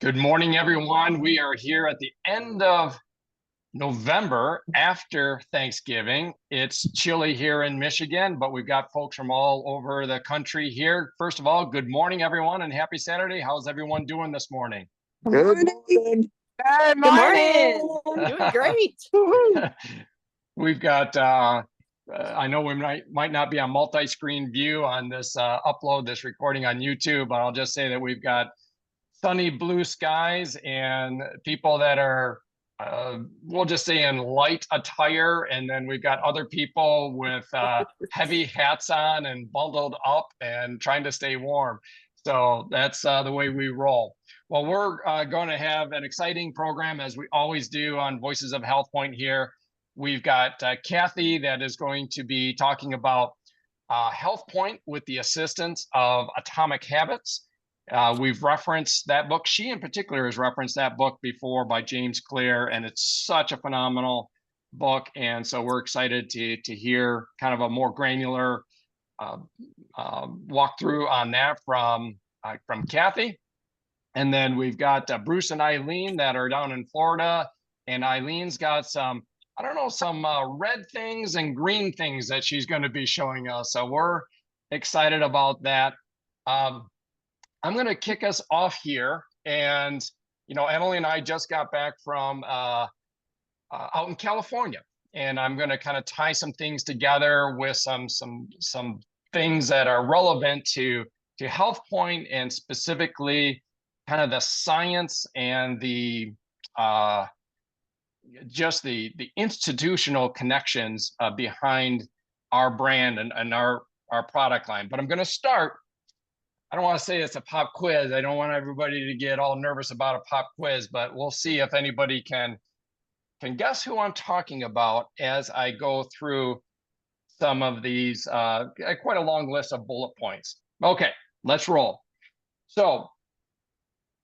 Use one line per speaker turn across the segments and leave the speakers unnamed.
Good morning, everyone. We are here at the end of November after Thanksgiving. It's chilly here in Michigan, but we've got folks from all over the country here. First of all, good morning, everyone, and happy Saturday. How's everyone doing this morning?
Good morning.
Good morning. Doing great.
We've got, I know we might not be on multi-screen view on this this recording on YouTube, but I'll just say that we've got sunny blue skies and people that are, we'll just say in light attire. And then we've got other people with heavy hats on and bundled up and trying to stay warm. So that's the way we roll. Well, we're going to have an exciting program as we always do on Voices of HealthPointe here. We've got Kathy that is going to be talking about HealthPointe with the assistance of Atomic Habits. We've referenced that book. She in particular has referenced that book before by James Clear, and it's such a phenomenal book. And so we're excited to hear kind of a more granular walkthrough on that from Kathy. And then we've got Bruce and Eileen that are down in Florida, and Eileen's got some, I don't know, some red things and green things that she's going to be showing us. So we're excited about that. I'm going to kick us off here. And, you know, Emily and I just got back from out in California, and I'm going to kind of tie some things together with some things that are relevant to HealthPointe, and specifically kind of the science and the just the institutional connections behind our brand and our product line. But I'm going to start. I don't want to say it's a pop quiz. I don't want everybody to get all nervous about a pop quiz, but we'll see if anybody can guess who I'm talking about as I go through some of these, quite a long list of bullet points. Okay, let's roll. So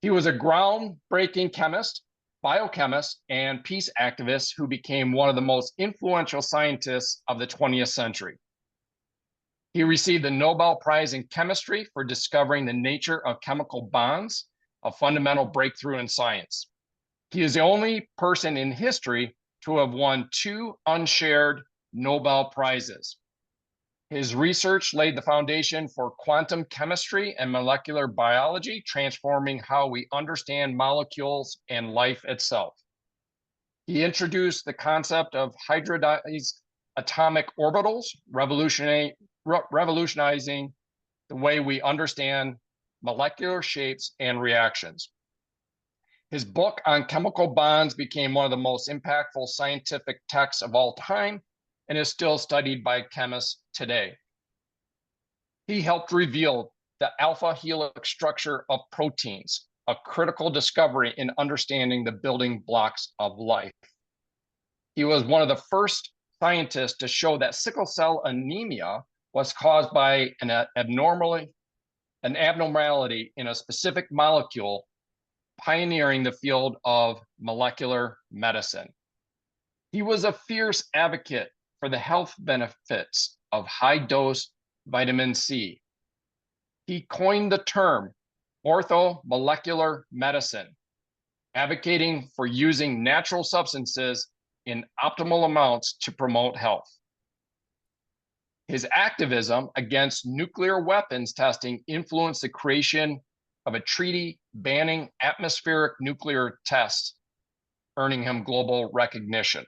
he was a groundbreaking chemist, biochemist, and peace activist who became one of the most influential scientists of the 20th century. He received the Nobel Prize in Chemistry for discovering the nature of chemical bonds, a fundamental breakthrough in science. He is the only person in history to have won 2 unshared Nobel Prizes. His research laid the foundation for quantum chemistry and molecular biology, transforming how we understand molecules and life itself. He introduced the concept of hybridized atomic orbitals, revolutionizing the way we understand molecular shapes and reactions. His book on chemical bonds became one of the most impactful scientific texts of all time and is still studied by chemists today. He helped reveal the alpha helix structure of proteins, a critical discovery in understanding the building blocks of life. He was one of the first scientists to show that sickle cell anemia was caused by an abnormality in a specific molecule, pioneering the field of molecular medicine. He was a fierce advocate for the health benefits of high-dose vitamin C. He coined the term orthomolecular medicine, advocating for using natural substances in optimal amounts to promote health. His activism against nuclear weapons testing influenced the creation of a treaty banning atmospheric nuclear tests, earning him global recognition.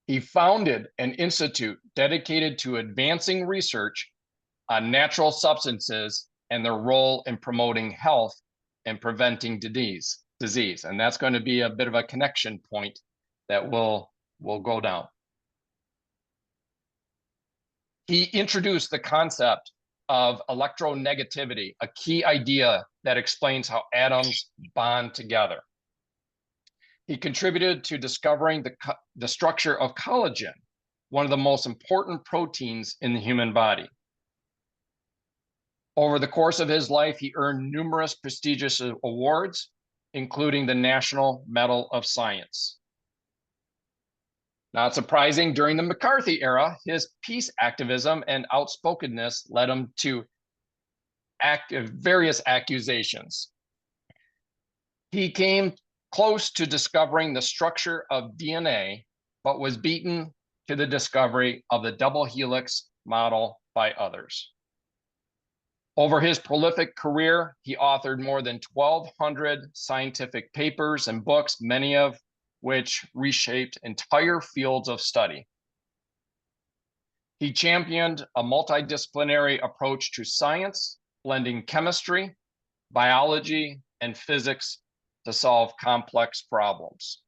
He founded an institute dedicated to advancing research on natural substances and their role in promoting health and preventing disease. And that's going to be a bit of a connection point that will go down. He introduced the concept of electronegativity, a key idea that explains how atoms bond together. He contributed to discovering the structure of collagen, one of the most important proteins in the human body. Over the course of his life, he earned numerous prestigious awards, including the National Medal of Science. Not surprising, during the McCarthy era, his peace activism and outspokenness led him to various accusations. He came close to discovering the structure of DNA, but was beaten to the discovery of the double helix model by others. Over his prolific career, he authored more than 1,200 scientific papers and books, many of which reshaped entire fields of study. He championed a multidisciplinary approach to science, blending chemistry, biology, and physics to solve complex problems.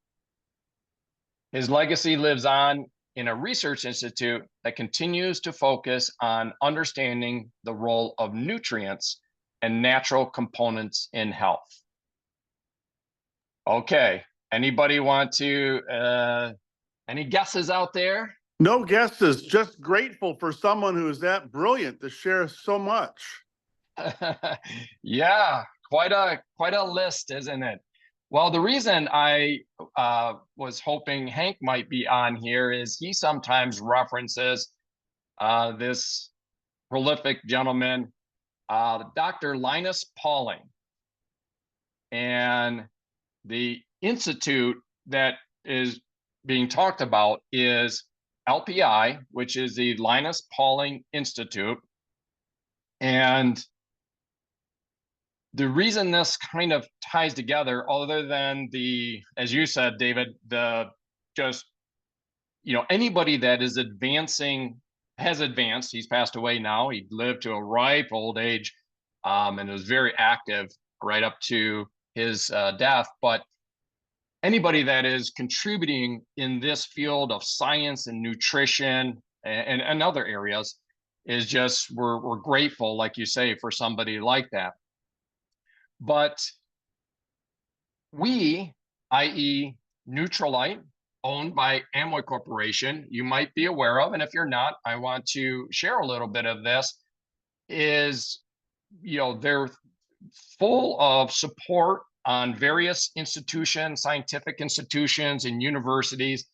His legacy lives on in a research institute that continues to focus on understanding the role of nutrients and natural components in health. Okay, anybody want to, any guesses out there?
No guesses, just grateful for someone who is that brilliant to share so much.
Yeah, quite a list, isn't it? Well, the reason I was hoping Hank might be on here is he sometimes references this prolific gentleman, Dr. Linus Pauling. And the institute that is being talked about is LPI, which is the Linus Pauling Institute. And the reason this kind of ties together, other than the, as you said, David, anybody that is has advanced, he's passed away now, he lived to a ripe old age, and was very active right up to his death. But anybody that is contributing in this field of science and nutrition and other areas is just, we're grateful, like you say, for somebody like that. But we, i.e. Nutrilite, owned by Amway Corporation, you might be aware of, and if you're not, I want to share a little bit of this, is, they're full of support on various institutions, scientific institutions and universities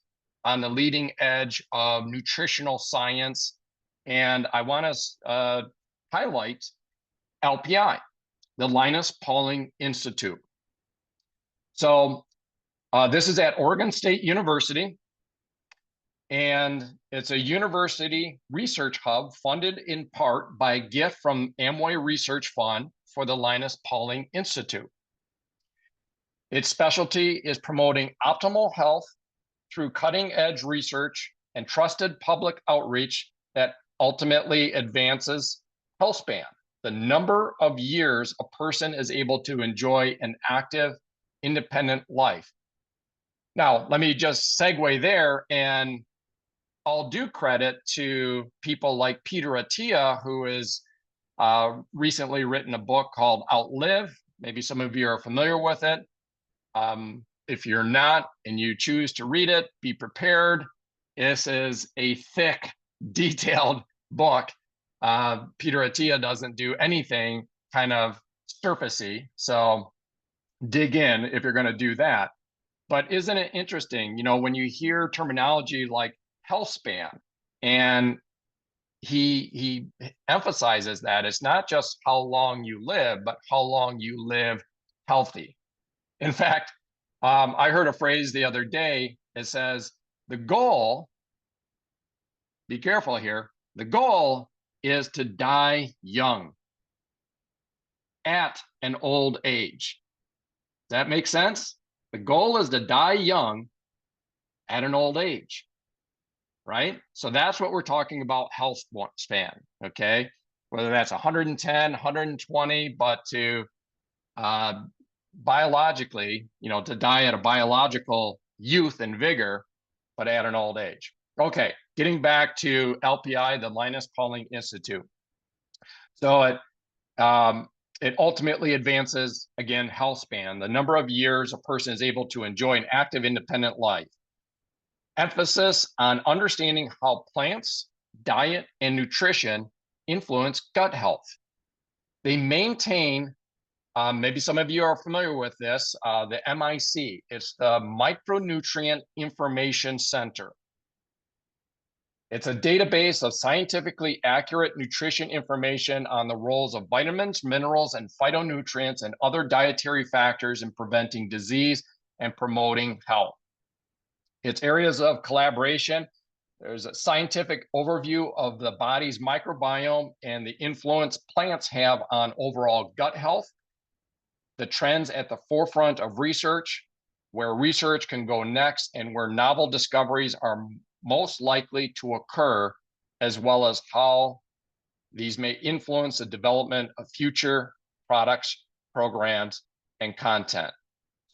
on the leading edge of nutritional science. And I want to highlight LPI, the Linus Pauling Institute. So this is at Oregon State University, and it's a university research hub funded in part by a gift from Amway Research Fund for the Linus Pauling Institute. Its specialty is promoting optimal health through cutting-edge research and trusted public outreach that ultimately advances healthspan, the number of years a person is able to enjoy an active, independent life. Now, let me just segue there, and I'll do credit to people like Peter Attia, who has recently written a book called Outlive. Maybe some of you are familiar with it. If you're not and you choose to read it, be prepared. This is a thick, detailed book. Peter Attia doesn't do anything kind of surfacey, so dig in if you're going to do that. But isn't it interesting, when you hear terminology like healthspan, and he emphasizes that it's not just how long you live, but how long you live healthy. In fact, I heard a phrase the other day. It says, the goal, be careful here, the goal is to die young at an old age. Does that make sense? The goal is to die young at an old age, right? So that's what we're talking about, health span, okay? Whether that's 110, 120, but to biologically, to die at a biological youth and vigor, but at an old age. Okay, getting back to LPI, the Linus Pauling Institute. So it ultimately advances, again, health span, the number of years a person is able to enjoy an active, independent life. Emphasis on understanding how plants, diet, and nutrition influence gut health. They maintain, maybe some of you are familiar with this, the MIC. It's the Micronutrient Information Center. It's a database of scientifically accurate nutrition information on the roles of vitamins, minerals, and phytonutrients and other dietary factors in preventing disease and promoting health. Its areas of collaboration: there's a scientific overview of the body's microbiome and the influence plants have on overall gut health, the trends at the forefront of research, where research can go next, and where novel discoveries are most likely to occur, as well as how these may influence the development of future products, programs, and content.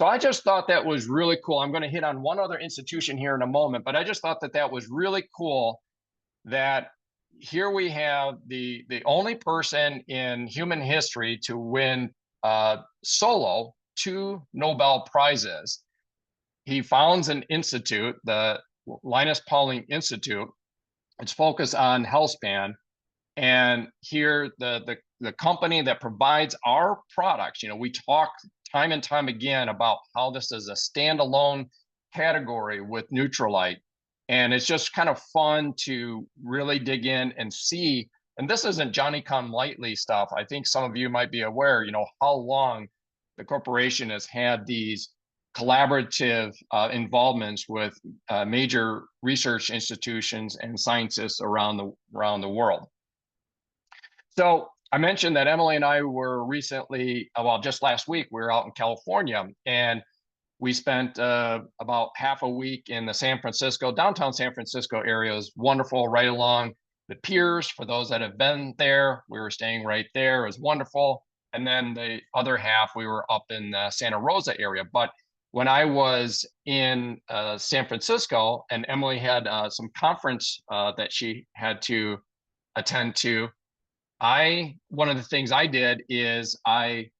So I just thought that was really cool. I'm going to hit on one other institution here in a moment, but I just thought that that was really cool that here we have the only person in human history to win solo 2 Nobel Prizes. He founds an institute, the Linus Pauling Institute. It's focused on healthspan. And here, the company that provides our products, we talk time and time again about how this is a standalone category with Nutrilite. And it's just kind of fun to really dig in and see. And this isn't Johnny-come-lately stuff. I think some of you might be aware, how long the corporation has had these collaborative involvements with major research institutions and scientists around the world. So I mentioned that Emily and I were recently, well, just last week, we were out in California, and we spent about half a week in the downtown San Francisco area. It was wonderful, right along the piers. For those that have been there, we were staying right there. It was wonderful. And then the other half, we were up in the Santa Rosa area. But when I was in San Francisco, and Emily had some conference that she had to attend to, one of the things I did is I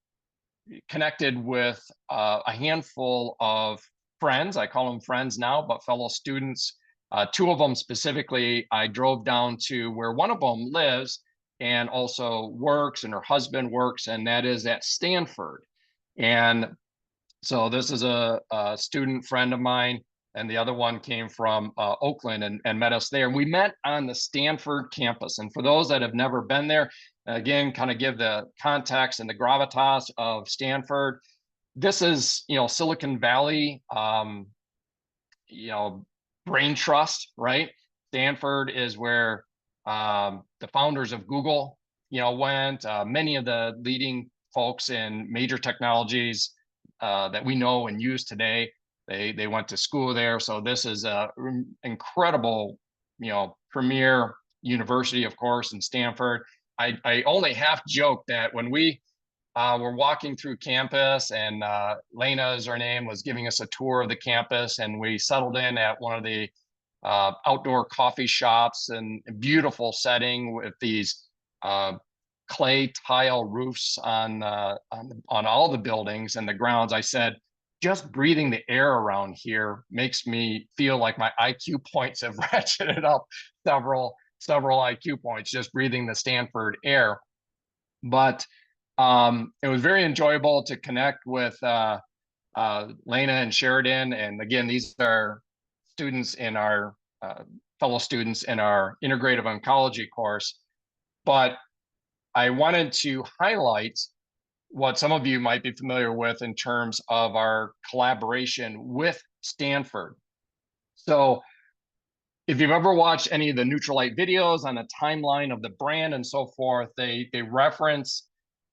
connected with a handful of friends. I call them friends now, but fellow students. 2 of them specifically, I drove down to where one of them lives and also works, and her husband works, and that is at Stanford. And so this is a student friend of mine, and the other one came from Oakland and met us there. And we met on the Stanford campus. And for those that have never been there, again, kind of give the context and the gravitas of Stanford. This is, Silicon Valley, brain trust, right? Stanford is where the founders of Google, went. Many of the leading folks in major technologies that we know and use today, they went to school there. So this is a incredible, premier university, of course, in Stanford. I only half joke that when we were walking through campus, and Lena is her name, was giving us a tour of the campus, and we settled in at one of the outdoor coffee shops, and a beautiful setting with these clay tile roofs on all the buildings and the grounds. I said, just breathing the air around here makes me feel like my IQ points have ratcheted up several IQ points, just breathing the Stanford air. But it was very enjoyable to connect with Lena and Sheridan. And again, these are students in our fellow students in our integrative oncology course. But I wanted to highlight what some of you might be familiar with in terms of our collaboration with Stanford. So if you've ever watched any of the Nutrilite videos on the timeline of the brand and so forth, they reference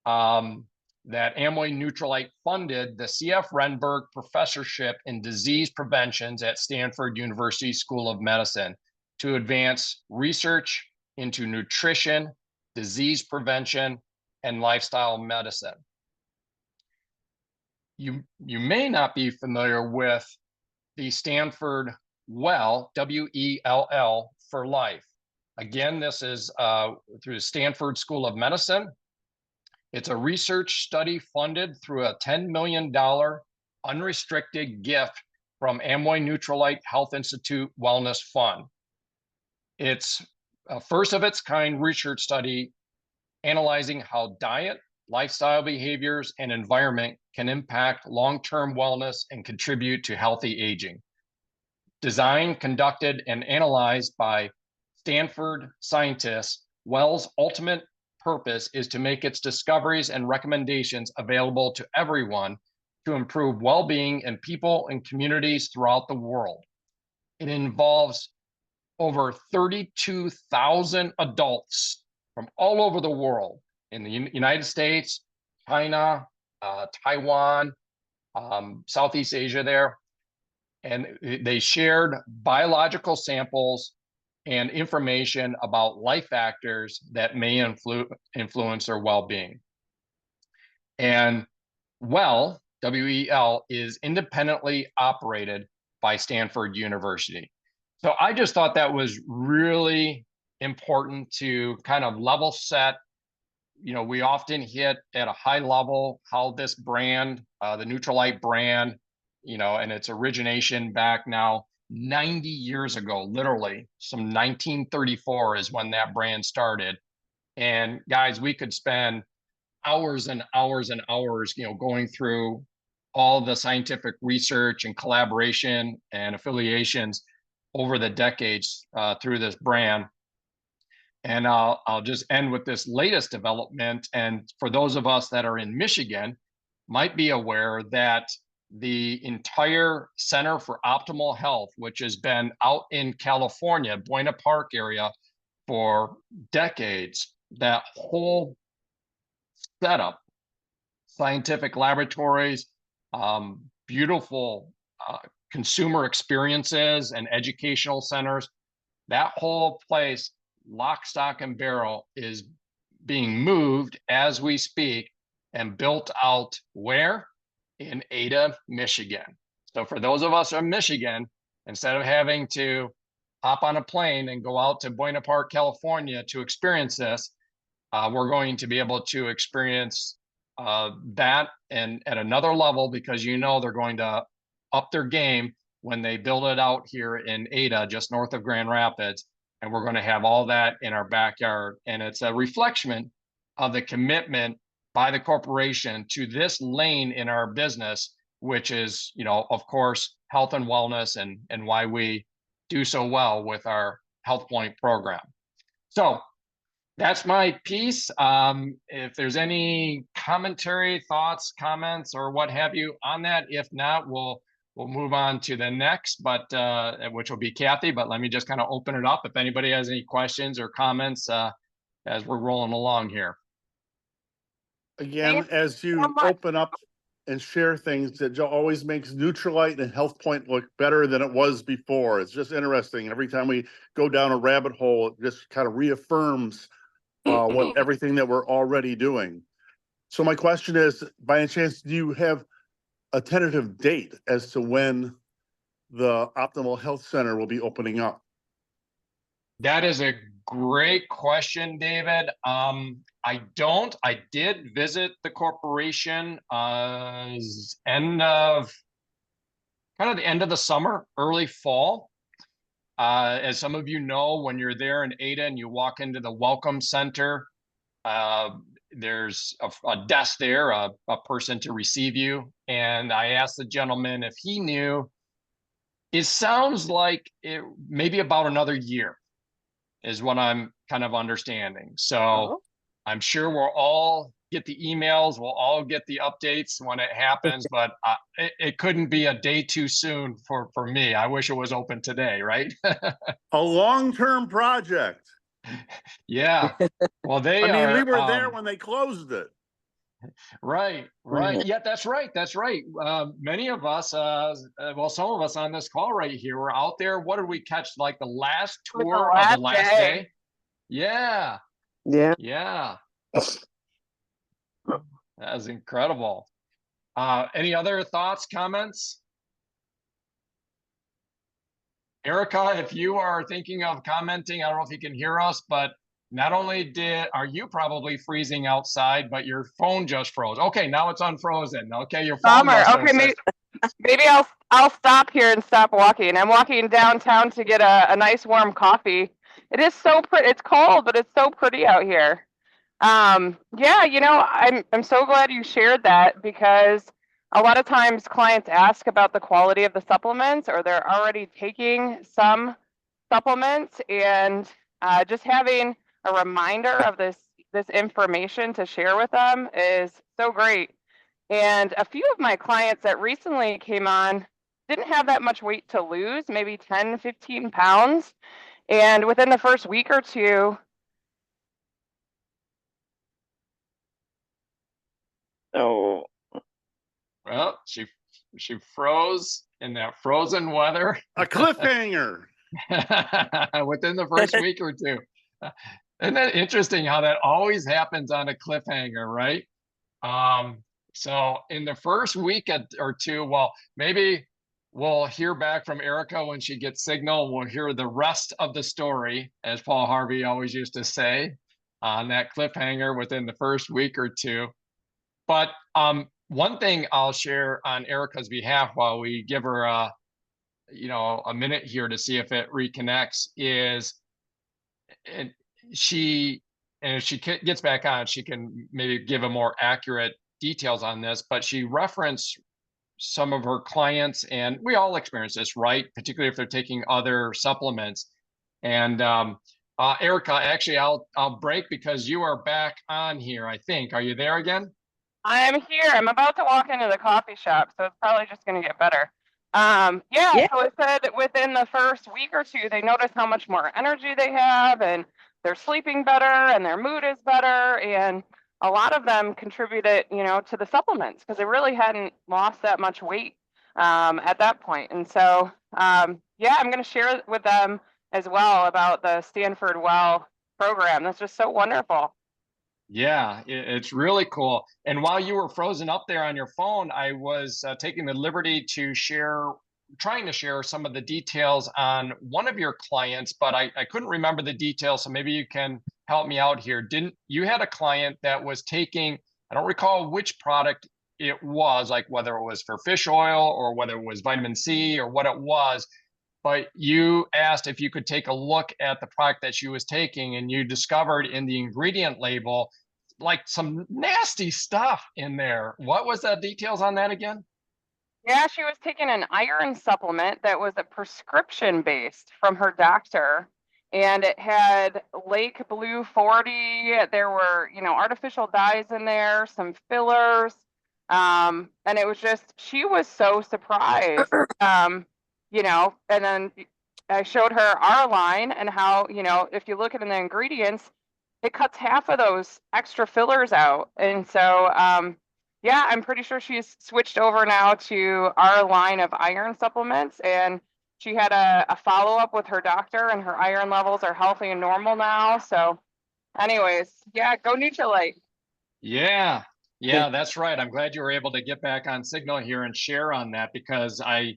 that Amway Nutrilite funded the C.F. Renberg Professorship in Disease Preventions at Stanford University School of Medicine to advance research into nutrition, disease prevention, and lifestyle medicine. You may not be familiar with the Stanford Well, W-E-L-L, for life. Again, this is through the Stanford School of Medicine. It's a research study funded through a $10 million unrestricted gift from Amway Nutrilite Health Institute Wellness Fund. It's a first of its kind research study analyzing how diet, lifestyle behaviors, and environment can impact long-term wellness and contribute to healthy aging. Designed, conducted, and analyzed by Stanford scientists, Well's ultimate purpose is to make its discoveries and recommendations available to everyone to improve well-being in people and communities throughout the world. It involves over 32,000 adults from all over the world in the United States, China, Taiwan, Southeast Asia there. And they shared biological samples and information about life factors that may influence their well-being. And Well, WEL, is independently operated by Stanford University. So I just thought that was really important to kind of level set. You know, we often hit at a high level how this brand, the Nutrilite brand, you know, and its origination back now 90 years ago, literally, some 1934 is when that brand started. And guys, we could spend hours and hours and hours, you know, going through all the scientific research and collaboration and affiliations over the decades through this brand. And I'll just end with this latest development. And for those of us that are in Michigan, might be aware that the entire Center for Optimal Health, which has been out in California, Buena Park area for decades, that whole setup, scientific laboratories, beautiful consumer experiences and educational centers, that whole place, lock, stock, and barrel, is being moved as we speak and built out where? In Ada, Michigan. So for those of us in Michigan, instead of having to hop on a plane and go out to Buena Park, California to experience this, we're going to be able to experience that and at another level, because you know they're going to up their game when they build it out here in Ada, just north of Grand Rapids. And we're going to have all that in our backyard. And it's a reflection of the commitment by the corporation to this lane in our business, which is, you know, of course, health and wellness, and why we do so well with our HealthPointe program. So that's my piece. If there's any commentary, thoughts, comments, or what have you on that, if not, we'll move on to the next, but which will be Kathy. But let me just kind of open it up if anybody has any questions or comments as we're rolling along here.
Again, as you open up and share things, that always makes Nutrilite and HealthPointe look better than it was before. It's just interesting. Every time we go down a rabbit hole, it just kind of reaffirms everything that we're already doing. So my question is, by any chance, do you have a tentative date as to when the Optimal Health Center will be opening up?
That is a great question, David. I don't. I did visit the corporation end of the end of the summer, early fall. As some of you know, when you're there in Ada and you walk into the Welcome Center, there's a desk there, a person to receive you. And I asked the gentleman if he knew. It sounds like it maybe about another year is what I'm kind of understanding. So I'm sure we'll all get the emails, we'll all get the updates when it happens, but it couldn't be a day too soon for me. I wish it was open today, right?
A long-term project.
Yeah. Well,
I mean, we were there when they closed it.
Right. Yeah, that's right. Many of us, well, some of us on this call right here, were out there. What did we catch? Like the last tour of the last day? Yeah. That was incredible. Any other thoughts, comments? Erica, if you are thinking of commenting, I don't know if you can hear us, but not only are you probably freezing outside, but your phone just froze. Okay, now it's unfrozen. Okay, your phone.
Okay, maybe I'll stop here and stop walking. I'm walking downtown to get a nice warm coffee. It is so pretty. It's cold, but it's so pretty out here. Yeah, you know, I'm so glad you shared that, because a lot of times clients ask about the quality of the supplements, or they're already taking some supplements, and just having a reminder of this information to share with them is so great. And a few of my clients that recently came on didn't have that much weight to lose, maybe 10, 15 pounds. And within the first week or two,
Oh,
Well, she froze in that frozen weather
A cliffhanger.
within the first week or two. Isn't that interesting how that always happens on a cliffhanger, right? So in the first week or two, well, maybe we'll hear back from Erica when she gets signal. We'll hear the rest of the story, as Paul Harvey always used to say, on that cliffhanger within the first week or two. But one thing I'll share on Erica's behalf while we give her a minute here to see if it reconnects is, and if she gets back on, she can maybe give a more accurate details on this, but she referenced some of her clients, and we all experience this, right? Particularly if they're taking other supplements. And Erica, actually, I'll break because you are back on here, I think. Are you there again?
I'm here. I'm about to walk into the coffee shop, so it's probably just going to get better.
Yeah.
So it said within the first week or two, they notice how much more energy they have, and they're sleeping better, and their mood is better, and a lot of them contributed, to the supplements because they really hadn't lost that much weight at that point. And so, I'm going to share with them as well about the Stanford Well program. That's just so wonderful.
Yeah, it's really cool. And while you were frozen up there on your phone, I was taking the liberty to trying to share some of the details on one of your clients, but I couldn't remember the details. So maybe you can help me out here. You had a client that was taking, I don't recall which product it was, like whether it was for fish oil or whether it was vitamin C or what it was, but you asked if you could take a look at the product that she was taking, and you discovered in the ingredient label like some nasty stuff in there. What was the details on that again?
Yeah, she was taking an iron supplement that was a prescription based from her doctor. And it had Lake Blue 40. There were, artificial dyes in there, some fillers. And it was just, she was so surprised. And then I showed her our line and how, if you look at the ingredients, it cuts half of those extra fillers out. And so, I'm pretty sure she's switched over now to our line of iron supplements, and she had a follow-up with her doctor, and her iron levels are healthy and normal now. So anyways, go Nutrilite.
Yeah, that's right. I'm glad you were able to get back on signal here and share on that, because I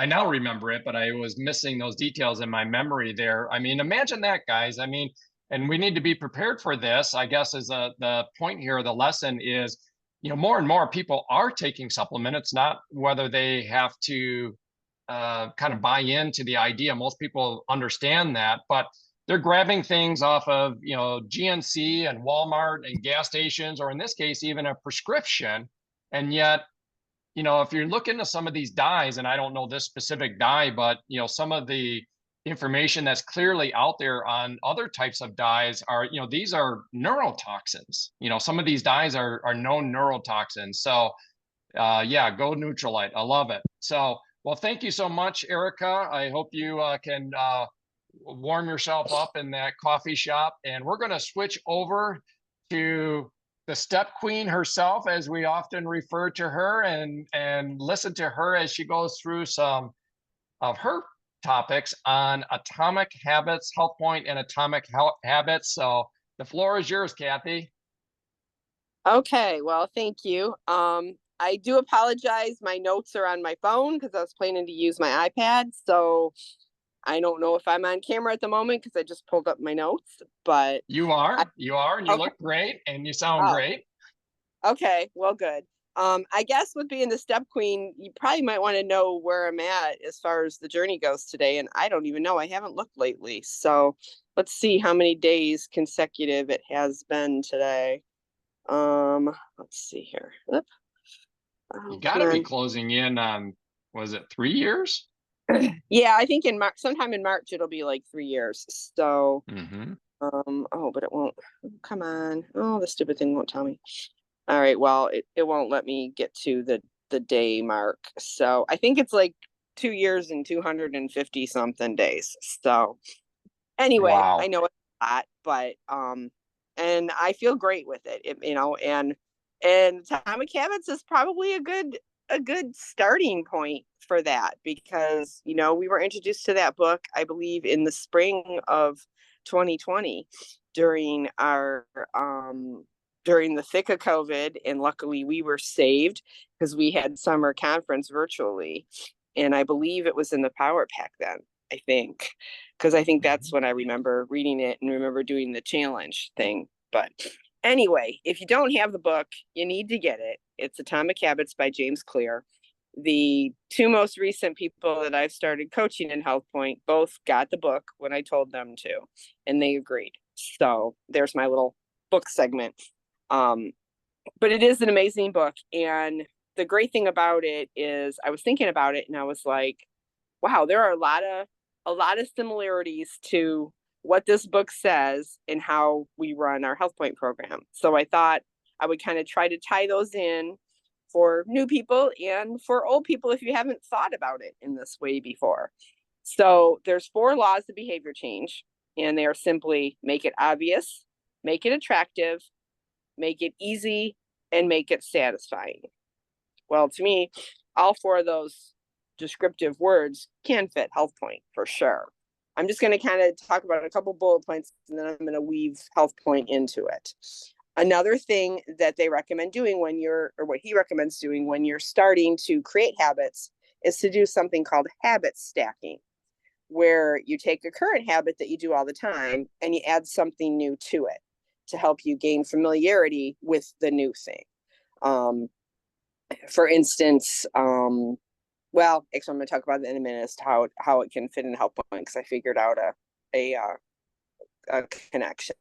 now remember it, but I was missing those details in my memory there. I mean, imagine that, guys. I mean, and we need to be prepared for this, I guess, is the point here. The lesson is, more and more people are taking supplement. It's not whether they have to kind of buy into the idea. Most people understand that, but they're grabbing things off of, GNC and Walmart and gas stations, or in this case, even a prescription. And yet, if you look into some of these dyes, and I don't know this specific dye, but, some of the information that's clearly out there on other types of dyes are, these are neurotoxins. Some of these dyes are known neurotoxins. So go Nutrilite. I love it. So, well, thank you so much, Erica. I hope you can warm yourself up in that coffee shop. And we're going to switch over to the step queen herself, as we often refer to her, and listen to her as she goes through some of her topics on atomic habits, HealthPointe and atomic habits. So the floor is yours, Kathy.
Okay, well, thank you. I do apologize. My notes are on my phone because I was planning to use my iPad. So I don't know if I'm on camera at the moment because I just pulled up my notes, but
you are, and you look great, and you sound great.
Okay, well, good. I guess with being the step queen, you probably might want to know where I'm at as far as the journey goes today. And I don't even know. I haven't looked lately. So let's see how many days consecutive it has been today. Let's see here.
You got to be closing in on, was it 3 years?
Yeah, I think in March, sometime in March, it'll be like 3 years. So,
Mm-hmm.
oh, but it won't. Come on. Oh, the stupid thing won't tell me. All right. Well, it won't let me get to the day mark. So I think it's like 2 years and 250 something days. So anyway, I
Wow.
know it's a lot, but and I feel great with it, you know, and Atomic Habits is probably a good starting point for that, because you know we were introduced to that book, I believe, in the spring of 2020 during our during the thick of COVID, and luckily we were saved because we had summer conference virtually, and I believe it was in the Power Pack then, I think, because I think that's when I remember reading it and remember doing the challenge thing. But anyway, if you don't have the book, you need to get it. It's Atomic Habits by James Clear. The two most recent people that I've started coaching in HealthPointe both got the book when I told them to, and they agreed. So there's my little book segment. But it is an amazing book. And the great thing about it is I was thinking about it and I was like, wow, there are a lot of similarities to what this book says and how we run our HealthPointe program. So I thought I would kind of try to tie those in for new people and for old people if you haven't thought about it in this way before. So there's 4 laws of behavior change, and they are simply: make it obvious, make it attractive, make it easy, and make it satisfying. Well, to me, all 4 of those descriptive words can fit HealthPointe for sure. I'm just going to kind of talk about a couple bullet points, and then I'm going to weave HealthPointe into it. Another thing that they recommend doing when you're, or what he recommends doing when you're starting to create habits, is to do something called habit stacking, where you take a current habit that you do all the time and you add something new to it to help you gain familiarity with the new thing. For instance, well, actually, I'm going to talk about it in a minute as to how it can fit in HealthPointe, because I figured out a connection.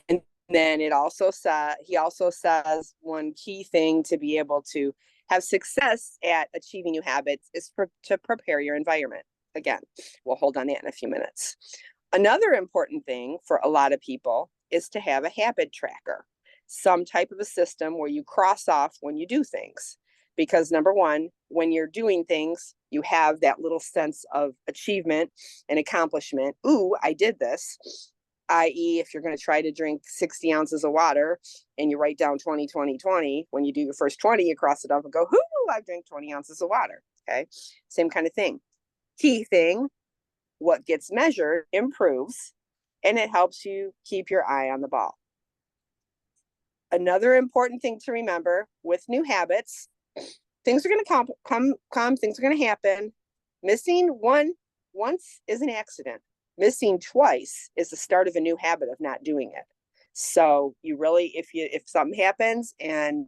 And then he also says one key thing to be able to have success at achieving new habits is to prepare your environment. Again, we'll hold on that in a few minutes. Another important thing for a lot of people is to have a habit tracker, some type of a system where you cross off when you do things. Because number one, when you're doing things, you have that little sense of achievement and accomplishment. Ooh, I did this. I.e., if you're going to try to drink 60 ounces of water and you write down 20, 20, 20, when you do your first 20, you cross it off and go, whoo, I drank 20 ounces of water. Okay. Same kind of thing. Key thing, what gets measured improves, and it helps you keep your eye on the ball. Another important thing to remember with new habits, things are going to come, things are going to happen. Missing once is an accident. Missing twice is the start of a new habit of not doing it. So you really, if something happens and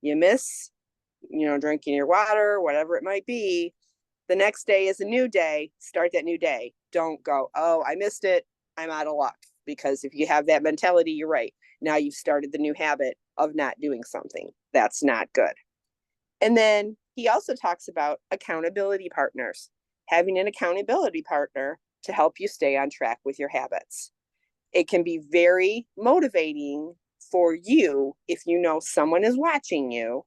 you miss, drinking your water, whatever it might be, the next day is a new day. Start that new day. Don't go, oh, I missed it, I'm out of luck. Because if you have that mentality, you're right. Now you've started the new habit of not doing something. That's not good. And then he also talks about accountability partners, having an accountability partner to help you stay on track with your habits. It can be very motivating for you if you know someone is watching you,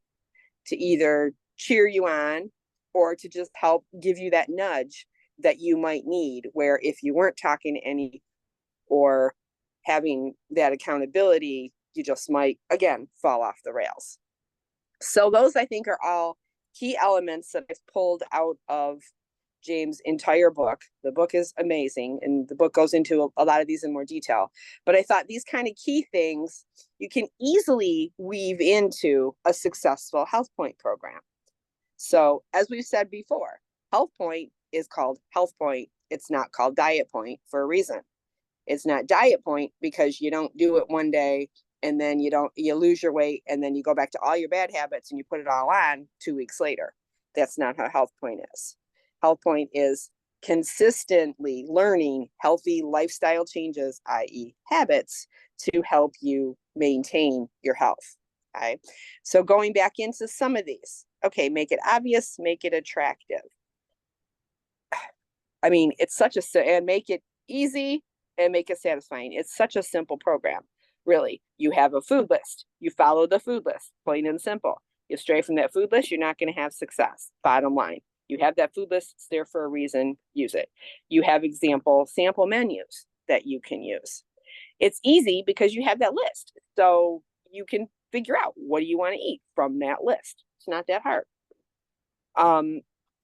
to either cheer you on or to just help give you that nudge that you might need, where if you weren't talking to any or having that accountability, you just might, again, fall off the rails. So those, I think, are all key elements that I've pulled out of James' entire book. The book is amazing, and the book goes into a lot of these in more detail. But I thought these kind of key things you can easily weave into a successful HealthPointe program. So as we've said before, HealthPointe is called HealthPointe. It's not called DietPointe for a reason. It's not DietPointe because you don't do it one day and then you lose your weight and then you go back to all your bad habits and you put it all on 2 weeks later. That's not how HealthPointe is. HealthPointe is consistently learning healthy lifestyle changes, i.e. habits, to help you maintain your health. Okay. So going back into some of these, Okay, make it obvious, make it attractive. I mean, it's such a, and make it easy and make it satisfying. It's such a simple program, really. You have a food list. You follow the food list, plain and simple. You stray from that food list, you're not going to have success. Bottom line. You have that food list, it's there for a reason, use it. You have sample menus that you can use. It's easy because you have that list. So you can figure out what do you want to eat from that list. It's not that hard.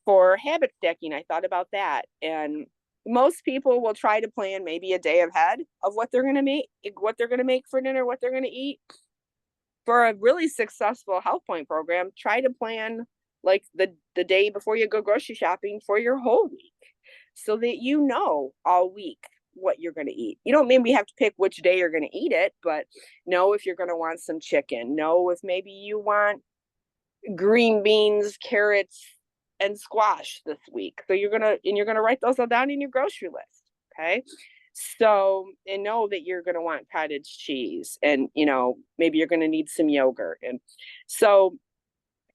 For habit stacking, I thought about that. And most people will try to plan maybe a day ahead of what they're going to make for dinner, what they're going to eat. For a really successful HealthPointe program, try to plan like the day before you go grocery shopping for your whole week, so that you know all week what you're going to eat. You don't maybe have to pick which day you're going to eat it, but know if you're going to want some chicken, know if maybe you want green beans, carrots, and squash this week. So you're gonna write those all down in your grocery list. Okay. So, and know that you're gonna want cottage cheese, and maybe you're gonna need some yogurt. And so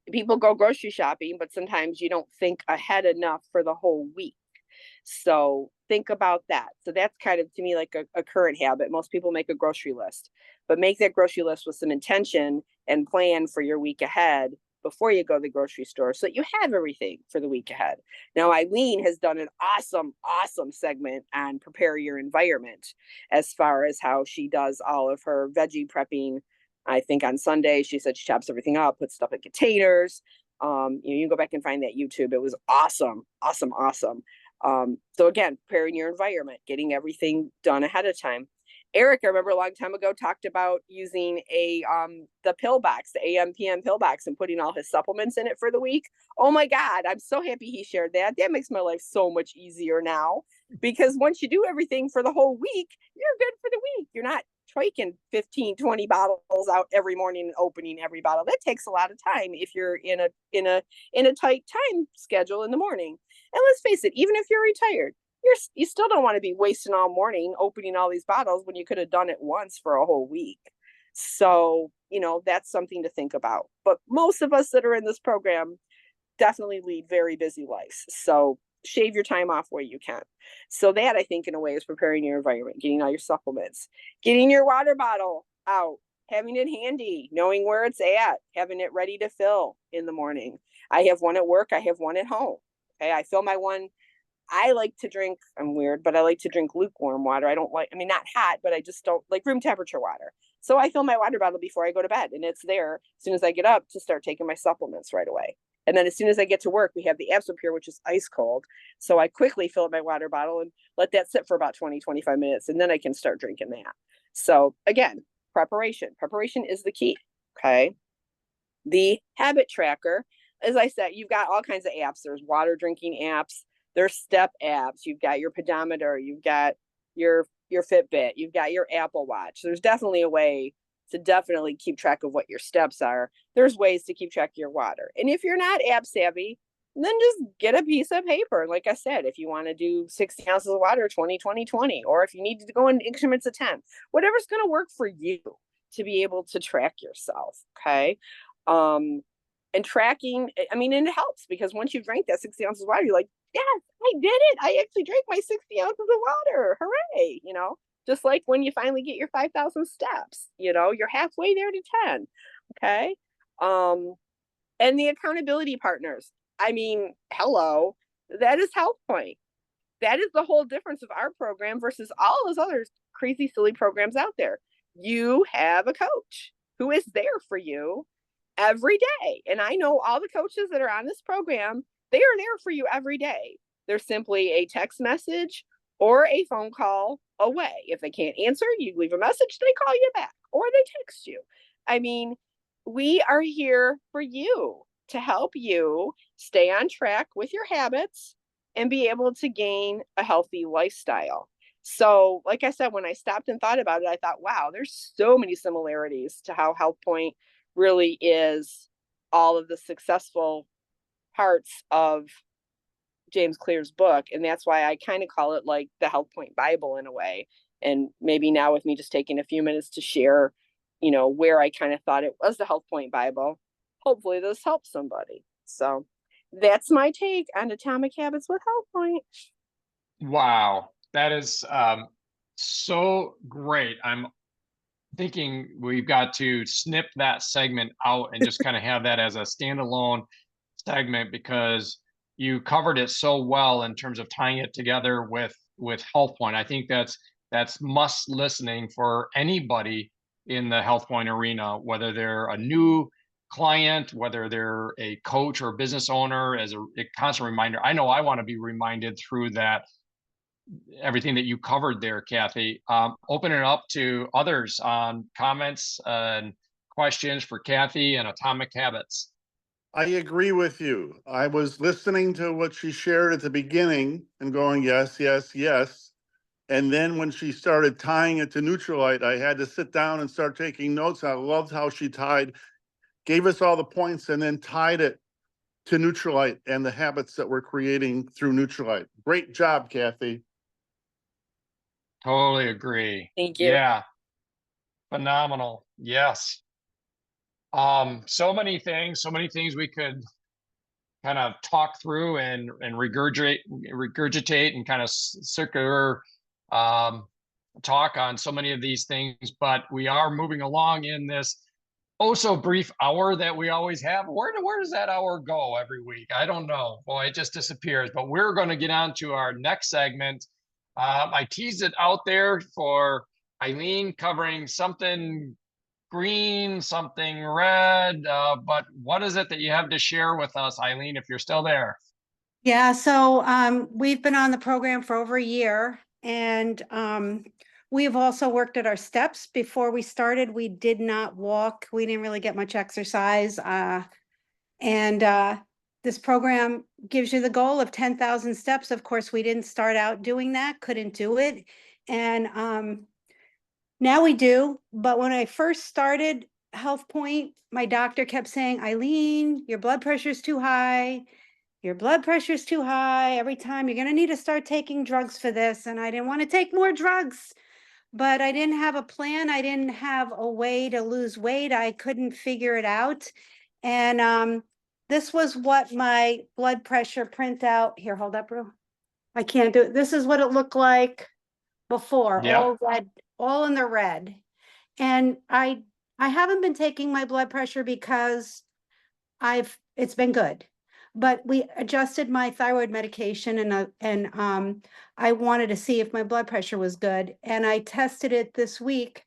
people go grocery shopping, but sometimes you don't think ahead enough for the whole week. So think about that. So that's kind of, to me, like a current habit. Most people make a grocery list, but make that grocery list with some intention and plan for your week ahead before you go to the grocery store, so that you have everything for the week ahead. Now, Eileen has done an awesome segment on prepare your environment, as far as how she does all of her veggie prepping. I think on Sunday, she said she chops everything up, puts stuff in containers. You can go back and find that YouTube. It was awesome. So again, preparing your environment, getting everything done ahead of time. Eric, I remember a long time ago, talked about using the pill box, the AM/PM pill box, and putting all his supplements in it for the week. Oh my God, I'm so happy he shared that. That makes my life so much easier now, because once you do everything for the whole week, you're good for the week. You're not taking 15, 20 bottles out every morning and opening every bottle. That takes a lot of time if you're in a tight time schedule in the morning. And let's face it, even if you're retired, you still don't want to be wasting all morning opening all these bottles when you could have done it once for a whole week. So, that's something to think about. But most of us that are in this program definitely lead very busy lives. So shave your time off where you can. So that, I think, in a way, is preparing your environment, getting all your supplements, getting your water bottle out, having it handy, knowing where it's at, having it ready to fill in the morning. I have one at work. I have one at home. Okay. I fill my one. I like to drink, I'm weird, but I like to drink lukewarm water. Not hot, but I just don't like room temperature water. So I fill my water bottle before I go to bed, and it's there as soon as I get up to start taking my supplements right away. And then as soon as I get to work, we have the Absopure, which is ice cold. So I quickly fill up my water bottle and let that sit for about 20, 25 minutes, and then I can start drinking that. So again, preparation is the key. Okay. The habit tracker, as I said, you've got all kinds of apps. There's water drinking apps. There's step apps. You've got your pedometer. You've got your Fitbit. You've got your Apple Watch. There's definitely a way to definitely keep track of what your steps are. There's ways to keep track of your water. And if you're not app savvy, then just get a piece of paper. Like I said, if you want to do 60 ounces of water, 20, 20, 20, or if you need to go in increments of 10, whatever's going to work for you to be able to track yourself. Okay. And tracking, and it helps, because once you've drank that 60 ounces of water, you're like, yes, I did it. I actually drank my 60 ounces of water. Hooray. Just like when you finally get your 5,000 steps, you're halfway there to 10. Okay. And the accountability partners. Hello, that is HealthPointe. That is the whole difference of our program versus all those other crazy, silly programs out there. You have a coach who is there for you every day. And I know all the coaches that are on this program, they are there for you every day. They're simply a text message or a phone call away. If they can't answer, you leave a message, they call you back, or they text you. We are here for you to help you stay on track with your habits and be able to gain a healthy lifestyle. So, like I said, when I stopped and thought about it, I thought, wow, there's so many similarities to how HealthPointe really is all of the successful parts of James Clear's book. And that's why I kind of call it like the HealthPointe Bible in a way. And maybe now, with me just taking a few minutes to share, where I kind of thought it was the HealthPointe Bible, hopefully this helps somebody. So that's my take on Atomic Habits with HealthPointe.
Wow, that is so great. I'm thinking we've got to snip that segment out and just kind of have that as a standalone segment, because you covered it so well in terms of tying it together with HealthPointe. I think that's must listening for anybody in the HealthPointe arena, whether they're a new client, whether they're a coach or business owner. As a constant reminder, I know I want to be reminded through that, everything that you covered there, Kathy. Open it up to others on comments and questions for Kathy and Atomic Habits.
I agree with you. I was listening to what she shared at the beginning and going, yes, yes, yes. And then when she started tying it to Nutrilite, I had to sit down and start taking notes. I loved how she gave us all the points and then tied it to Nutrilite and the habits that we're creating through Nutrilite. Great job, Kathy.
Totally agree.
Thank you.
Yeah. Phenomenal. Yes. So many things we could kind of talk through and regurgitate and kind of circular talk on so many of these things, but we are moving along in this oh so brief hour that we always have. Where does that hour go every week? I don't know. Boy, it just disappears. But we're going to get on to our next segment. I teased it out there for Eileen, covering something green, something red, but what is it that you have to share with us, Eileen, if you're still there?
Yeah, so we've been on the program for over a year, and we've also worked at our steps. Before we started, we did not walk. We didn't really get much exercise. And this program gives you the goal of 10,000 steps. Of course, we didn't start out doing that, couldn't do it. And now we do. But when I first started HealthPointe, my doctor kept saying, Eileen, your blood pressure is too high. Your blood pressure is too high. Every time you're going to need to start taking drugs for this. And I didn't want to take more drugs, but I didn't have a plan. I didn't have a way to lose weight. I couldn't figure it out. And this was what my blood pressure printout here. Hold up, bro. I can't do it. This is what it looked like before.
Yep.
All red, all in the red. And I haven't been taking my blood pressure because it's been good. But we adjusted my thyroid medication, and I wanted to see if my blood pressure was good. And I tested it this week,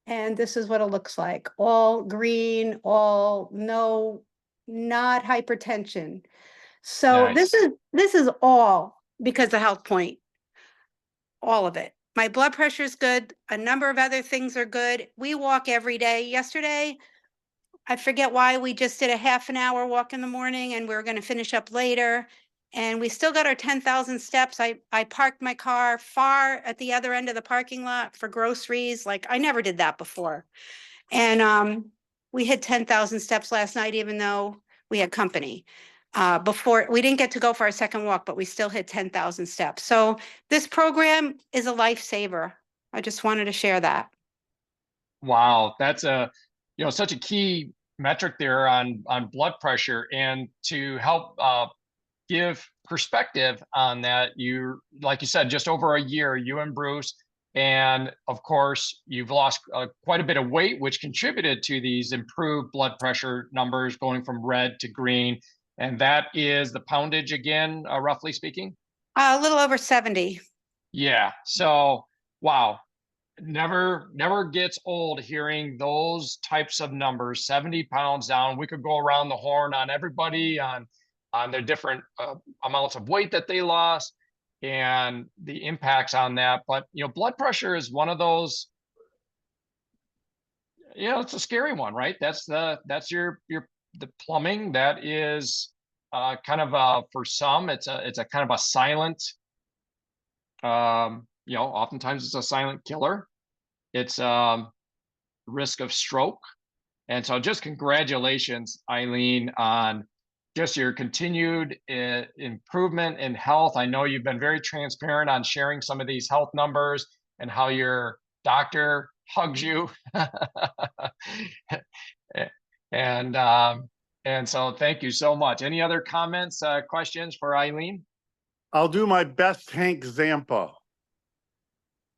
and this is what it looks like. All green, no, not hypertension. So
Nice.
this is all because of HealthPointe. All of it. My blood pressure is good. A number of other things are good. We walk every day. Yesterday, I forget why we just did a half an hour walk in the morning, and we were going to finish up later. And we still got our 10,000 steps. I parked my car far at the other end of the parking lot for groceries. Like I never did that before. And we hit 10,000 steps last night, even though we had company. Before we didn't get to go for our second walk, but we still hit 10,000 steps. So this program is a lifesaver. I just wanted to share that.
Wow, that's such a key metric there on blood pressure, and to help give perspective on that, like you said, just over a year, you and Bruce, and of course you've lost quite a bit of weight, which contributed to these improved blood pressure numbers going from red to green. And that is the poundage again, roughly speaking?
A little over 70.
Yeah. So, wow. Never gets old hearing those types of numbers. 70 pounds down. We could go around the horn on everybody on their different amounts of weight that they lost and the impacts on that. But blood pressure is one of those. It's a scary one, right? That's your the plumbing. That is kind of for some, it's a kind of a silent. Oftentimes it's a silent killer. It's risk of stroke. And so just congratulations, Eileen, on just your continued improvement in health. I know you've been very transparent on sharing some of these health numbers and how your doctor hugs you. And And so thank you so much. Any other comments, questions for Eileen?
I'll do my best Hank Zampa.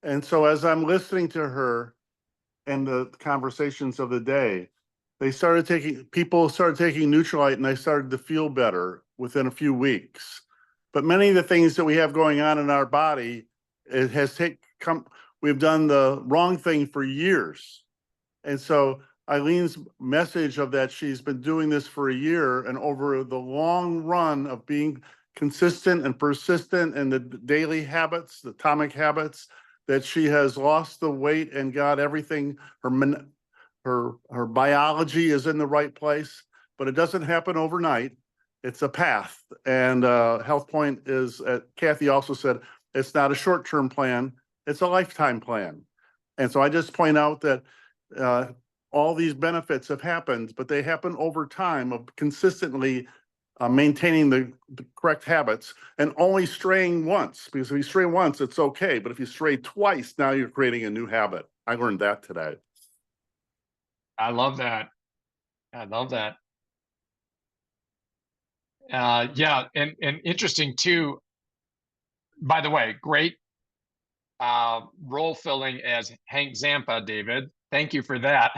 And so as I'm listening to her and the conversations of the day, people started taking Nutrilite and they started to feel better within a few weeks. But many of the things that we have going on in our body, we've done the wrong thing for years. And so Eileen's message of that she's been doing this for a year, and over the long run of being consistent and persistent in the daily habits, the atomic habits, that she has lost the weight and got everything, her biology is in the right place, but it doesn't happen overnight. It's a path. And HealthPointe is, Kathy also said, it's not a short-term plan, it's a lifetime plan. And so I just point out that all these benefits have happened, but they happen over time of consistently maintaining the correct habits and only straying once. Because if you stray once, it's okay. But if you stray twice, now you're creating a new habit. I learned that today.
I love that. I love that. Yeah, and interesting too. By the way, great role filling as Hank Zampa, David. Thank you for that.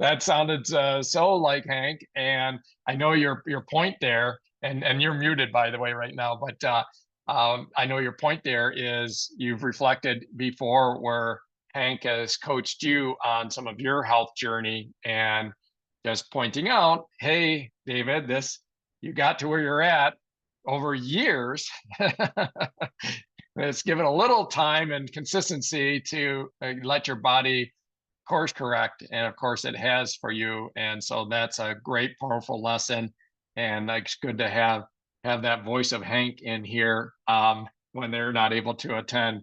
That sounded so like Hank, and I know your point there, and you're muted by the way right now, but I know your point there is you've reflected before where Hank has coached you on some of your health journey and just pointing out, hey, David, you got to where you're at over years. It's given a little time and consistency to let your body course correct, and of course it has for you. And so that's a great, powerful lesson, and it's good to have that voice of Hank in here when they're not able to attend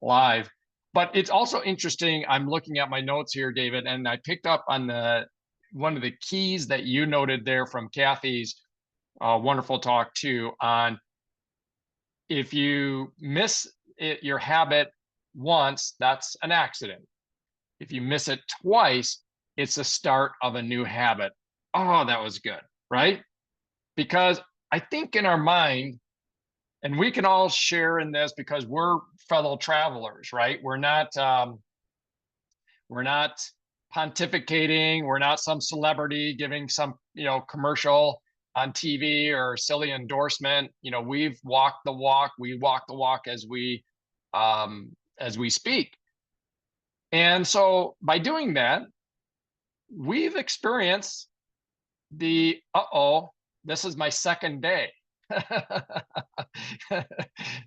live. But it's also interesting, I'm looking at my notes here, David, and I picked up on one of the keys that you noted there from Kathy's wonderful talk too, on if you miss your habit once, that's an accident. If you miss it twice, it's the start of a new habit. Oh, that was good, right? Because I think in our mind, and we can all share in this because we're fellow travelers, right? We're not pontificating. We're not some celebrity giving some, commercial on TV or silly endorsement. We've walked the walk. We walk the walk as we speak. And so by doing that, we've experienced this is my second day.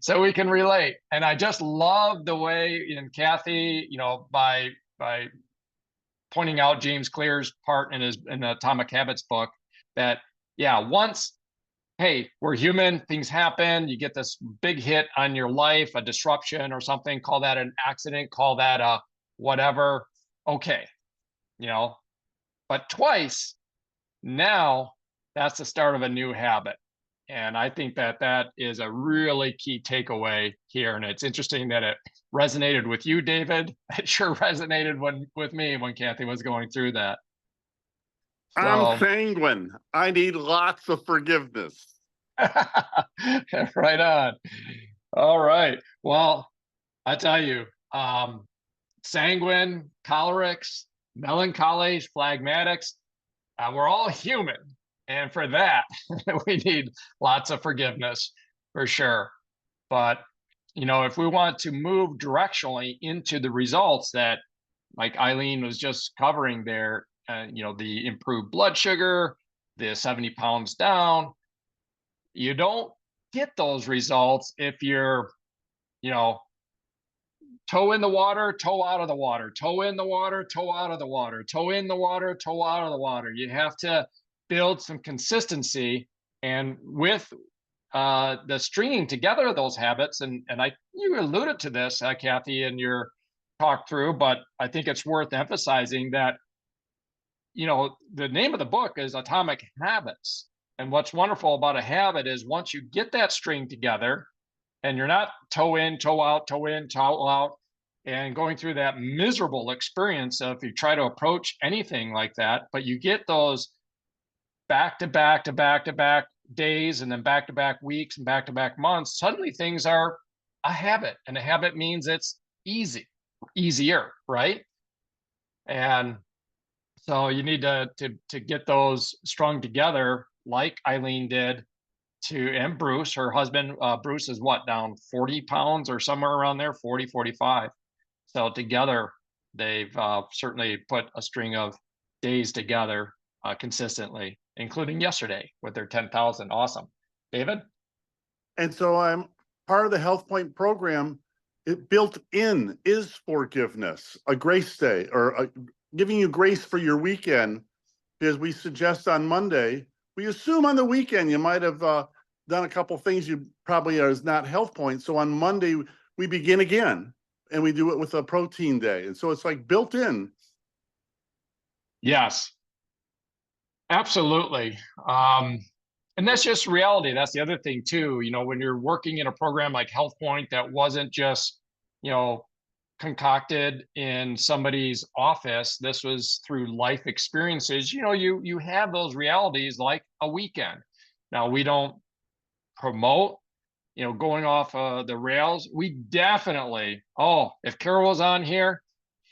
So we can relate. And I just love the way in Kathy, by pointing out James Clear's part in the Atomic Habits book, that once, hey, we're human, things happen, you get this big hit on your life, a disruption or something, call that an accident, call that a whatever, okay, but twice, now that's the start of a new habit. And I think that is a really key takeaway here. And it's interesting that it resonated with you, David. It sure resonated with me when Kathy was going through that. So,
I'm sanguine. I need lots of forgiveness.
Right on. All right. Well, I tell you, sanguine, cholerics, melancholies, phlegmatics, we're all human. And for that, we need lots of forgiveness for sure. But, if we want to move directionally into the results that, like Eileen was just covering there, the improved blood sugar, the 70 pounds down, you don't get those results if you're, toe in the water, toe out of the water, toe in the water, toe out of the water, toe in the water, toe out of the water. You have to build some consistency, and with the stringing together of those habits, and you alluded to this, Kathy, in your talk through, but I think it's worth emphasizing that, the name of the book is Atomic Habits. And what's wonderful about a habit is once you get that string together, and you're not toe in, toe out, toe in, toe out, and going through that miserable experience of if you try to approach anything like that, but you get those back to back to back to back days and then back to back weeks and back to back months, suddenly things are a habit, and a habit means it's easier, right? And so you need to get those strung together, like Eileen did, and Bruce, her husband. Bruce is what, down 40 pounds or somewhere around there, 40, 45. So together, they've certainly put a string of days together consistently, including yesterday with their 10,000. Awesome. David?
And so I'm part of the HealthPointe program. It built in is forgiveness, a grace day, or giving you grace for your weekend, because we suggest on Monday, we assume on the weekend you might have done a couple things you probably is not HealthPointe. So on Monday, we begin again, and we do it with a protein day. And so it's like built in.
Yes, absolutely. And that's just reality. That's the other thing too. You know, when you're working in a program like HealthPointe that wasn't just, you know, concocted in somebody's office, this was through life experiences. You know, you have those realities like a weekend. Now, we don't promote, you know, going off the rails. We definitely, if Carol was on here,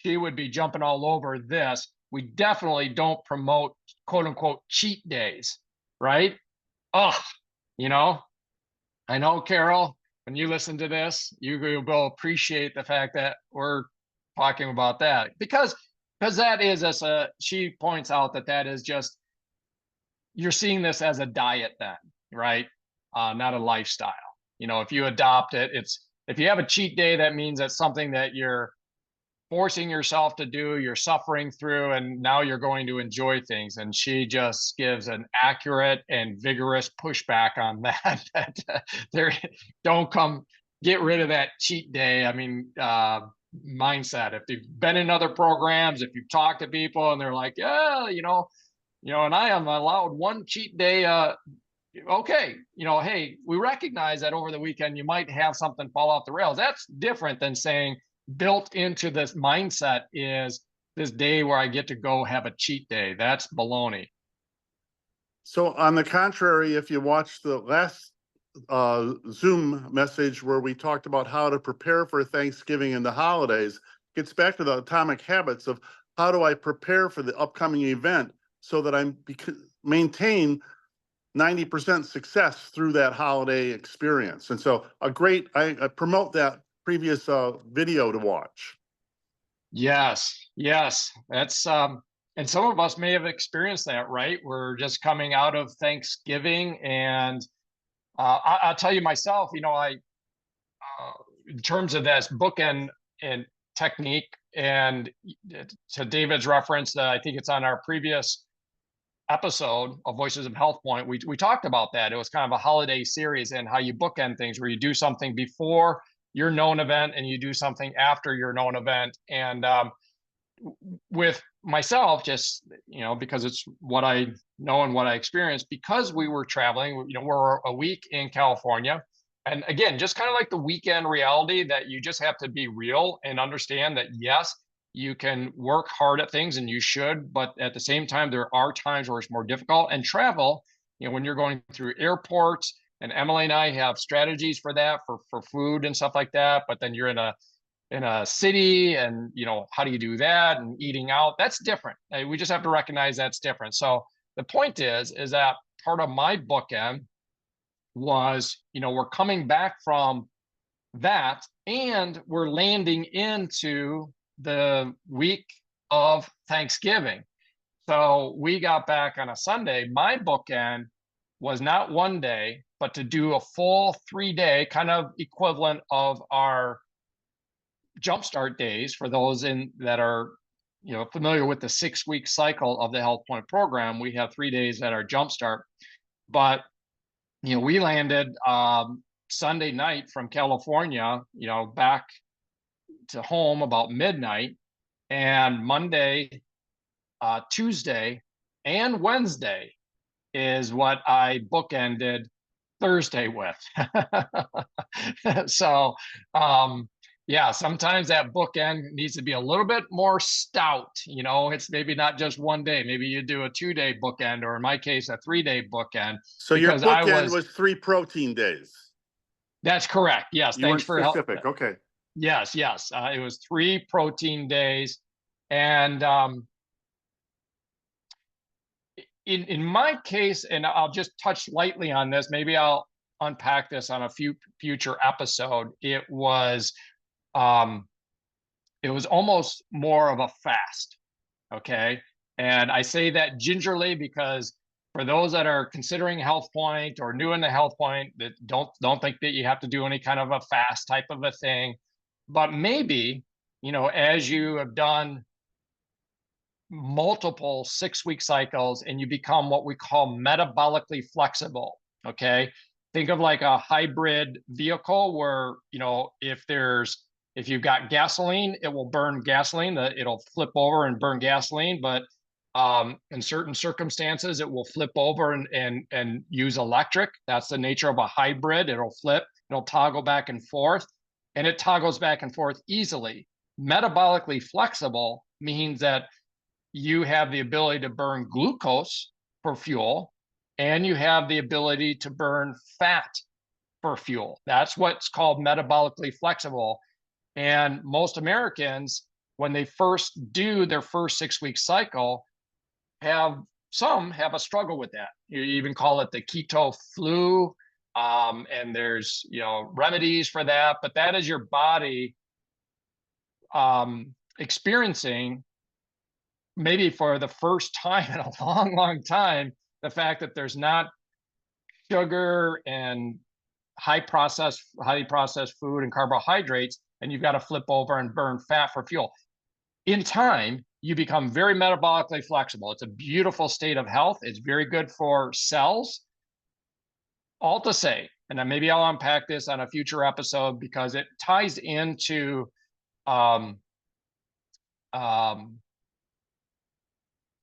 she would be jumping all over this. We definitely don't promote quote unquote cheat days, right? You know, I know, Carol, when you listen to this, you will appreciate the fact that we're talking about that, because that is, she points out that is just, you're seeing this as a diet then, right? Not a lifestyle. You know, if you adopt it, if you have a cheat day, that means that's something that you're forcing yourself to do, you're suffering through, and now you're going to enjoy things. And she just gives an accurate and vigorous pushback on that. Don't come get rid of that cheat day. I mean, mindset. If you've been in other programs, if you've talked to people and they're like, yeah, you know, and I am allowed one cheat day. Okay, you know, hey, we recognize that over the weekend you might have something fall off the rails. That's different than saying, built into this mindset is this day where I get to go have a cheat day. That's baloney.
So on the contrary, if you watch the last Zoom message where we talked about how to prepare for Thanksgiving and the holidays, gets back to the atomic habits of how do I prepare for the upcoming event so that I maintain 90% success through that holiday experience. And so I promote that previous video to watch.
Yes, that's and some of us may have experienced that, right? We're just coming out of Thanksgiving, and I'll tell you myself, you know, I in terms of this bookend and technique, and to David's reference, I think it's on our previous episode of Voices of HealthPointe, we talked about that. It was kind of a holiday series and how you bookend things, where you do something before your known event and you do something after your known event. And with myself, just, you know, because it's what I know and what I experienced, because we were traveling, you know, we're a week in California. And again, just kind of like the weekend reality, that you just have to be real and understand that, yes, you can work hard at things, and you should, but at the same time, there are times where it's more difficult. And travel, you know, when you're going through airports, and Emily and I have strategies for that, for food and stuff like that. But then you're in a city, and, you know, how do you do that? And eating out, that's different. We just have to recognize that's different. So the point is that part of my bookend was, you know, we're coming back from that, and we're landing into the week of Thanksgiving. So we got back on a Sunday. My bookend was not one day, but to do a full 3-day, kind of equivalent of our jumpstart days for those that are, you know, familiar with the 6-week cycle of the HealthPointe program. We have 3 days at our jumpstart, but, you know, we landed Sunday night from California, you know, back to home about midnight, and Monday, Tuesday, and Wednesday is what I bookended Thursday with. So Yeah, sometimes that bookend needs to be a little bit more stout. You know, it's maybe not just one day. Maybe you do a 2-day bookend, or in my case, a 3-day bookend.
So your
Because
bookend was 3 protein days.
That's correct. Yes,
You
thanks
weren't
for help.
specific. Okay.
Yes, yes. It was 3 protein days. And in my case, and I'll just touch lightly on this, maybe I'll unpack this on a future episode. It was almost more of a fast. Okay. And I say that gingerly because for those that are considering HealthPointe or new in the HealthPointe, that don't think that you have to do any kind of a fast type of a thing. But maybe, you know, as you have done multiple 6-week cycles and you become what we call metabolically flexible. Okay. Think of like a hybrid vehicle where, you know, if you've got gasoline, it will burn gasoline, it'll flip over and burn gasoline. But in certain circumstances, it will flip over and use electric. That's the nature of a hybrid. It'll flip, it'll toggle back and forth, and it toggles back and forth easily. Metabolically flexible means that you have the ability to burn glucose for fuel, and you have the ability to burn fat for fuel. That's what's called metabolically flexible. And most Americans, when they first do their first 6-week cycle, have a struggle with that. You even call it the keto flu. And there's, you know, remedies for that, but that is your body experiencing, maybe for the first time in a long time, the fact that there's not sugar and highly processed food and carbohydrates, and you've got to flip over and burn fat for fuel. In time, you become very metabolically flexible. It's a beautiful state of health. It's very good for cells. All to say, and then maybe I'll unpack this on a future episode because it ties into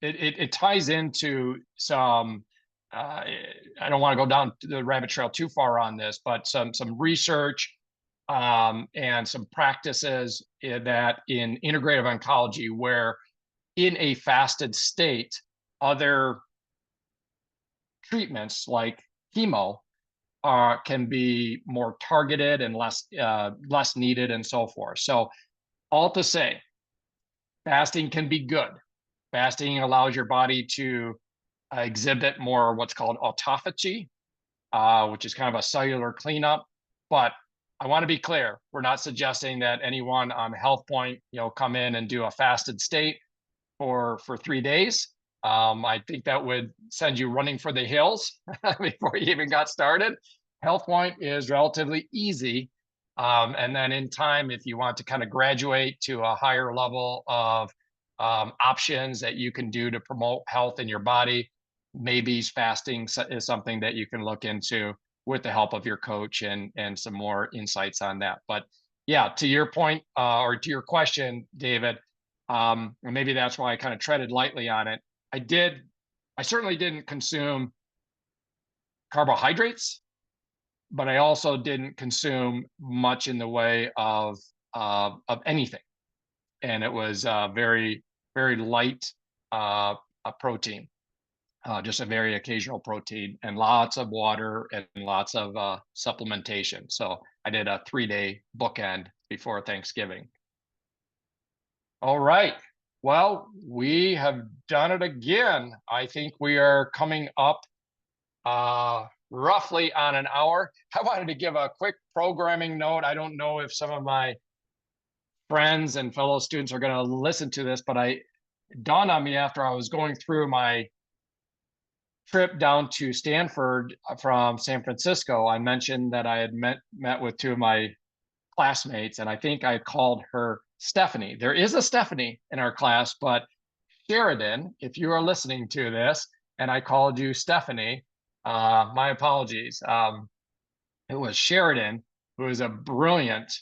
it ties into some, I don't want to go down the rabbit trail too far on this, but some research and some practices that in integrative oncology, where in a fasted state, other treatments like chemo can be more targeted and less needed and so forth. So all to say, fasting can be good. Fasting allows your body to exhibit more what's called autophagy, which is kind of a cellular cleanup. But I want to be clear, we're not suggesting that anyone on HealthPointe, you know, come in and do a fasted state for 3 days. I think that would send you running for the hills before you even got started. HealthPointe is relatively easy. And then in time, if you want to kind of graduate to a higher level of options that you can do to promote health in your body, maybe fasting is something that you can look into with the help of your coach and some more insights on that. But yeah, to your point, or to your question, David, and maybe that's why I kind of treaded lightly on it. I certainly didn't consume carbohydrates, but I also didn't consume much in the way of anything. And it was very, very light a protein, just a very occasional protein, and lots of water and lots of supplementation. So I did a 3-day bookend before Thanksgiving. All right. Well, we have done it again. I think we are coming up roughly on an hour. I wanted to give a quick programming note. I don't know if some of my friends and fellow students are going to listen to this, but it dawned on me after I was going through my trip down to Stanford from San Francisco. I mentioned that I had met with 2 of my classmates, and I think I called her Stephanie. There is a Stephanie in our class, but Sheridan, if you are listening to this and I called you Stephanie, my apologies. It was Sheridan, who is a brilliant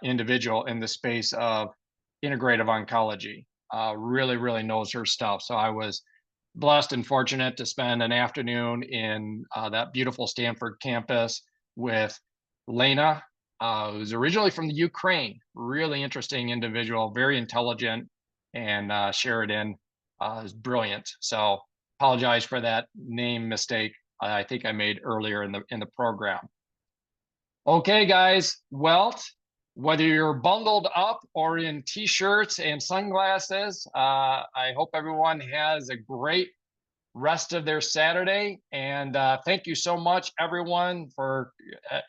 individual in the space of integrative oncology. Really knows her stuff. So I was blessed and fortunate to spend an afternoon in that beautiful Stanford campus with Lena, who's originally from the Ukraine. Really interesting individual, very intelligent, and Sheridan is brilliant. So apologize for that name mistake I think I made earlier in the program. Okay, guys. Well, whether you're bundled up or in t-shirts and sunglasses, I hope everyone has a great rest of their Saturday. And thank you so much, everyone, for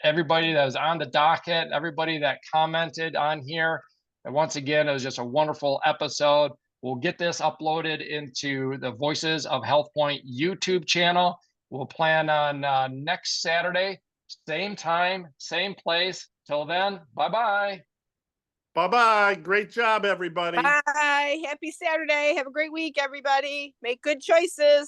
everybody that was on the docket, everybody that commented on here. And once again, it was just a wonderful episode. We'll get this uploaded into the Voices of HealthPointe YouTube channel. We'll plan on next Saturday, same time, same place. Till then, bye-bye.
Bye-bye. Great job, everybody.
Bye. Happy Saturday. Have a great week, everybody. Make good choices.